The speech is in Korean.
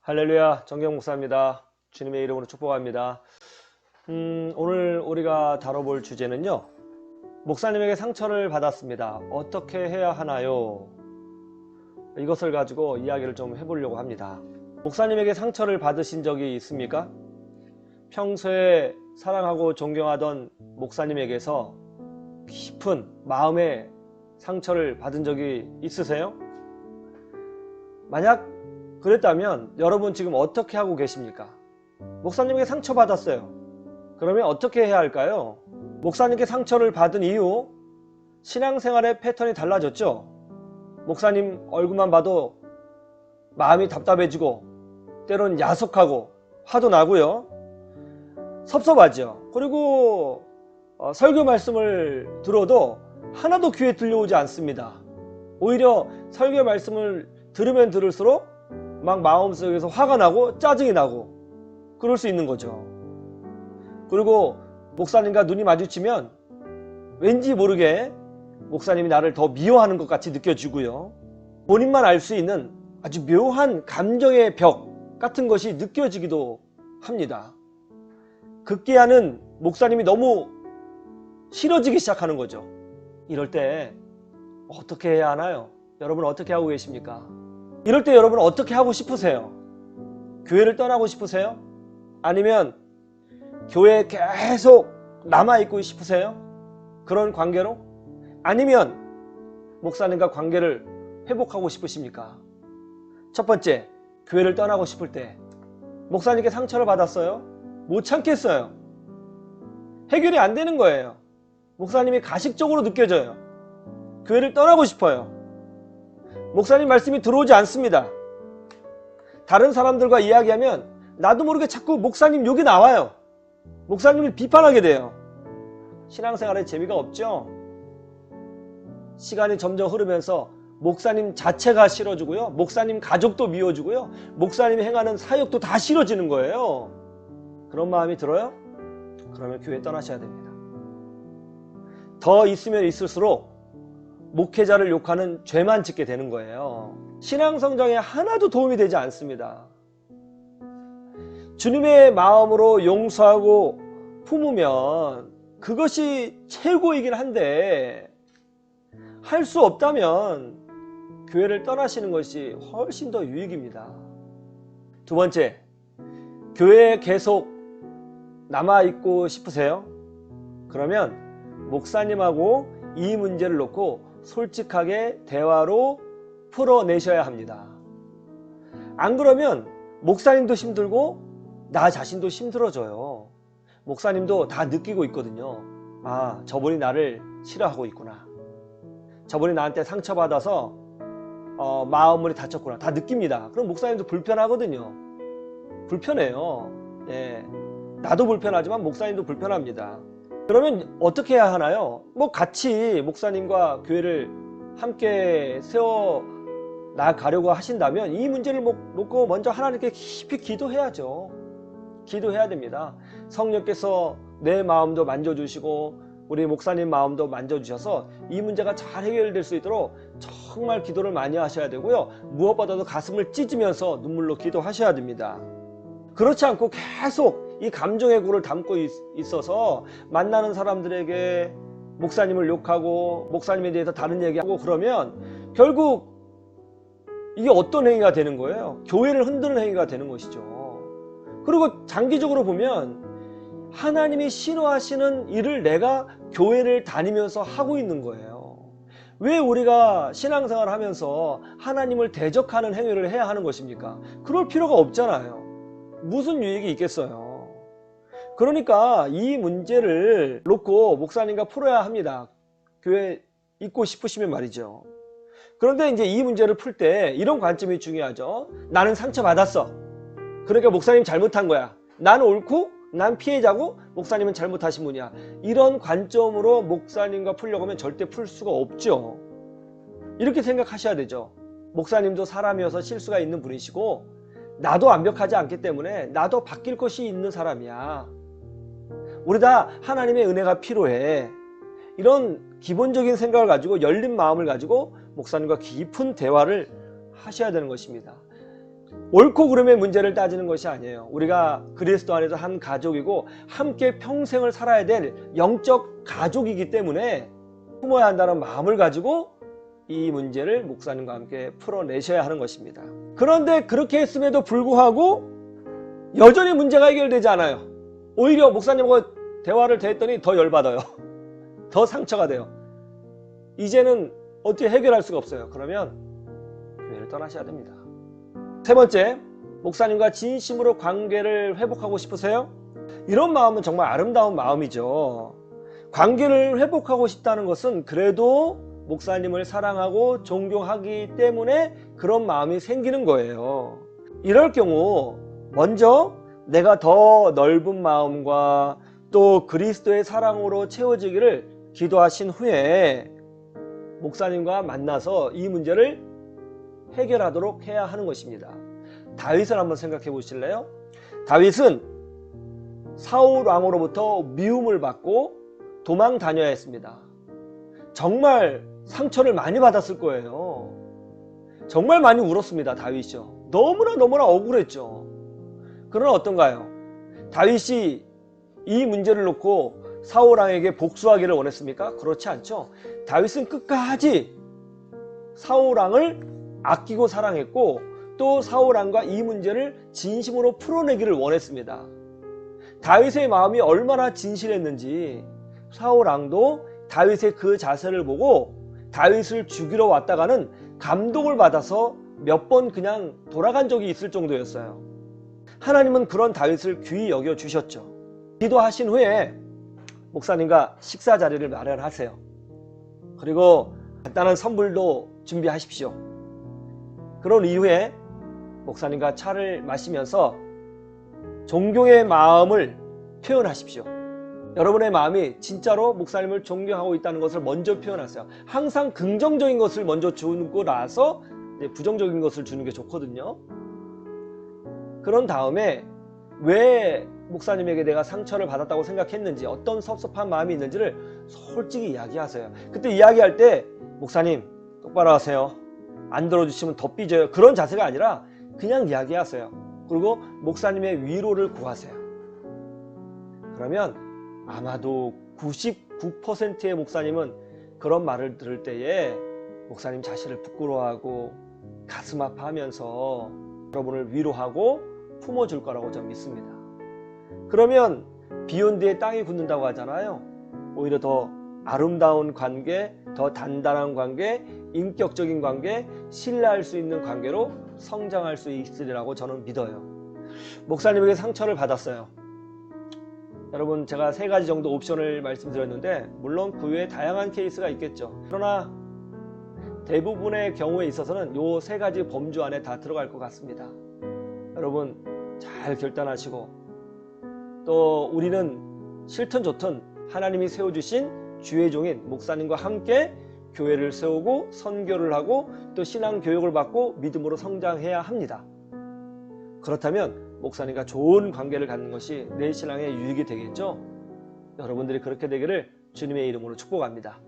할렐루야, 정경 목사입니다. 주님의 이름으로 축복합니다. 오늘 우리가 다뤄볼 주제는요, 목사님에게 상처를 받았습니다. 어떻게 해야 하나요? 이것을 가지고 이야기를 좀 해보려고 합니다. 목사님에게 상처를 받으신 적이 있습니까? 평소에 사랑하고 존경하던 목사님에게서 깊은 마음의 상처를 받은 적이 있으세요? 만약 그랬다면 여러분 지금 어떻게 하고 계십니까? 목사님에게 상처받았어요. 그러면 어떻게 해야 할까요? 목사님께 상처를 받은 이후 신앙생활의 패턴이 달라졌죠? 목사님 얼굴만 봐도 마음이 답답해지고 때론 야속하고 화도 나고요. 섭섭하죠. 그리고 설교 말씀을 들어도 하나도 귀에 들려오지 않습니다. 오히려 설교 말씀을 들으면 들을수록 막 마음속에서 화가 나고 짜증이 나고 그럴 수 있는 거죠. 그리고 목사님과 눈이 마주치면 왠지 모르게 목사님이 나를 더 미워하는 것 같이 느껴지고요. 본인만 알 수 있는 아주 묘한 감정의 벽 같은 것이 느껴지기도 합니다. 급기야는 목사님이 너무 싫어지기 시작하는 거죠. 이럴 때 어떻게 해야 하나요? 여러분 어떻게 하고 계십니까? 이럴 때 여러분 어떻게 하고 싶으세요? 교회를 떠나고 싶으세요? 아니면 교회에 계속 남아있고 싶으세요? 그런 관계로? 아니면 목사님과 관계를 회복하고 싶으십니까? 첫 번째, 교회를 떠나고 싶을 때 목사님께 상처를 받았어요? 못 참겠어요. 해결이 안 되는 거예요. 목사님이 가식적으로 느껴져요. 교회를 떠나고 싶어요. 목사님 말씀이 들어오지 않습니다. 다른 사람들과 이야기하면 나도 모르게 자꾸 목사님 욕이 나와요. 목사님을 비판하게 돼요. 신앙생활에 재미가 없죠? 시간이 점점 흐르면서 목사님 자체가 싫어지고요. 목사님 가족도 미워지고요. 목사님이 행하는 사역도 다 싫어지는 거예요. 그런 마음이 들어요? 그러면 교회 떠나셔야 됩니다. 더 있으면 있을수록 목회자를 욕하는 죄만 짓게 되는 거예요. 신앙 성장에 하나도 도움이 되지 않습니다. 주님의 마음으로 용서하고 품으면 그것이 최고이긴 한데 할 수 없다면 교회를 떠나시는 것이 훨씬 더 유익입니다. 두 번째, 교회에 계속 남아있고 싶으세요? 그러면 목사님하고 이 문제를 놓고 솔직하게 대화로 풀어내셔야 합니다. 안 그러면 목사님도 힘들고 나 자신도 힘들어져요. 목사님도 다 느끼고 있거든요. 아, 저분이 나를 싫어하고 있구나. 저분이 나한테 상처받아서 마음이 다쳤구나. 다 느낍니다. 그럼 목사님도 불편하거든요. 불편해요. 예. 나도 불편하지만 목사님도 불편합니다. 그러면 어떻게 해야 하나요? 뭐 같이 목사님과 교회를 함께 세워 나가려고 하신다면 이 문제를 놓고 먼저 하나님께 깊이 기도해야죠. 기도해야 됩니다. 성령께서 내 마음도 만져주시고 우리 목사님 마음도 만져주셔서 이 문제가 잘 해결될 수 있도록 정말 기도를 많이 하셔야 되고요. 무엇보다도 가슴을 찢으면서 눈물로 기도하셔야 됩니다. 그렇지 않고 계속 이 감정의 골을 담고 있어서 만나는 사람들에게 목사님을 욕하고 목사님에 대해서 다른 얘기하고 그러면 결국 이게 어떤 행위가 되는 거예요? 교회를 흔드는 행위가 되는 것이죠. 그리고 장기적으로 보면 하나님이 싫어하시는 일을 내가 교회를 다니면서 하고 있는 거예요. 왜 우리가 신앙생활을 하면서 하나님을 대적하는 행위를 해야 하는 것입니까? 그럴 필요가 없잖아요. 무슨 유익이 있겠어요? 그러니까 이 문제를 놓고 목사님과 풀어야 합니다. 교회에 있고 싶으시면 말이죠. 그런데 이제 이 문제를 풀 때 이런 관점이 중요하죠. 나는 상처받았어. 그러니까 목사님 잘못한 거야. 나는 옳고 난 피해자고 목사님은 잘못하신 분이야. 이런 관점으로 목사님과 풀려고 하면 절대 풀 수가 없죠. 이렇게 생각하셔야 되죠. 목사님도 사람이어서 실수가 있는 분이시고 나도 완벽하지 않기 때문에 나도 바뀔 것이 있는 사람이야. 우리 다 하나님의 은혜가 필요해. 이런 기본적인 생각을 가지고 열린 마음을 가지고 목사님과 깊은 대화를 하셔야 되는 것입니다. 옳고 그름의 문제를 따지는 것이 아니에요. 우리가 그리스도 안에서 한 가족이고 함께 평생을 살아야 될 영적 가족이기 때문에 품어야 한다는 마음을 가지고 이 문제를 목사님과 함께 풀어내셔야 하는 것입니다. 그런데 그렇게 했음에도 불구하고 여전히 문제가 해결되지 않아요. 오히려 목사님과 대화를 했더니 더 열받아요. 더 상처가 돼요. 이제는 어떻게 해결할 수가 없어요. 그러면 교회를 떠나셔야 됩니다. 세 번째, 목사님과 진심으로 관계를 회복하고 싶으세요? 이런 마음은 정말 아름다운 마음이죠. 관계를 회복하고 싶다는 것은 그래도 목사님을 사랑하고 존경하기 때문에 그런 마음이 생기는 거예요. 이럴 경우 먼저 내가 더 넓은 마음과 또 그리스도의 사랑으로 채워지기를 기도하신 후에 목사님과 만나서 이 문제를 해결하도록 해야 하는 것입니다. 다윗을 한번 생각해 보실래요? 다윗은 사울 왕으로부터 미움을 받고 도망 다녀야 했습니다. 정말 상처를 많이 받았을 거예요. 정말 많이 울었습니다. 다윗이요. 너무나 억울했죠. 그러나 어떤가요? 다윗이 이 문제를 놓고 사울 왕에게 복수하기를 원했습니까? 그렇지 않죠. 다윗은 끝까지 사울 왕을 아끼고 사랑했고 또 사울 왕과 이 문제를 진심으로 풀어내기를 원했습니다. 다윗의 마음이 얼마나 진실했는지 사울 왕도 다윗의 그 자세를 보고 다윗을 죽이러 왔다가는 감동을 받아서 몇 번 그냥 돌아간 적이 있을 정도였어요. 하나님은 그런 다윗을 귀히 여겨주셨죠. 기도하신 후에 목사님과 식사 자리를 마련하세요. 그리고 간단한 선물도 준비하십시오. 그런 이후에 목사님과 차를 마시면서 존경의 마음을 표현하십시오. 여러분의 마음이 진짜로 목사님을 존경하고 있다는 것을 먼저 표현하세요. 항상 긍정적인 것을 먼저 주고 나서 부정적인 것을 주는 게 좋거든요. 그런 다음에 왜 목사님에게 내가 상처를 받았다고 생각했는지, 어떤 섭섭한 마음이 있는지를 솔직히 이야기하세요. 그때 이야기할 때 목사님 똑바로 하세요. 안 들어주시면 더 삐져요. 그런 자세가 아니라 그냥 이야기하세요. 그리고 목사님의 위로를 구하세요. 그러면 아마도 99%의 목사님은 그런 말을 들을 때에 목사님 자신을 부끄러워하고 가슴 아파하면서 여러분을 위로하고 품어줄 거라고 저는 믿습니다. 그러면 비온 뒤에 땅이 굳는다고 하잖아요. 오히려 더 아름다운 관계, 더 단단한 관계, 인격적인 관계, 신뢰할 수 있는 관계로 성장할 수 있으리라고 저는 믿어요. 목사님에게 상처를 받았어요. 여러분, 제가 3가지 정도 옵션을 말씀드렸는데 물론 그 외에 다양한 케이스가 있겠죠. 그러나 대부분의 경우에 있어서는 이 3가지 범주 안에 다 들어갈 것 같습니다. 여러분 잘 결단하시고, 또 우리는 싫든 좋든 하나님이 세워주신 주의 종인 목사님과 함께 교회를 세우고 선교를 하고 또 신앙 교육을 받고 믿음으로 성장해야 합니다. 그렇다면 목사님과 좋은 관계를 갖는 것이 내 신앙의 유익이 되겠죠. 여러분들이 그렇게 되기를 주님의 이름으로 축복합니다.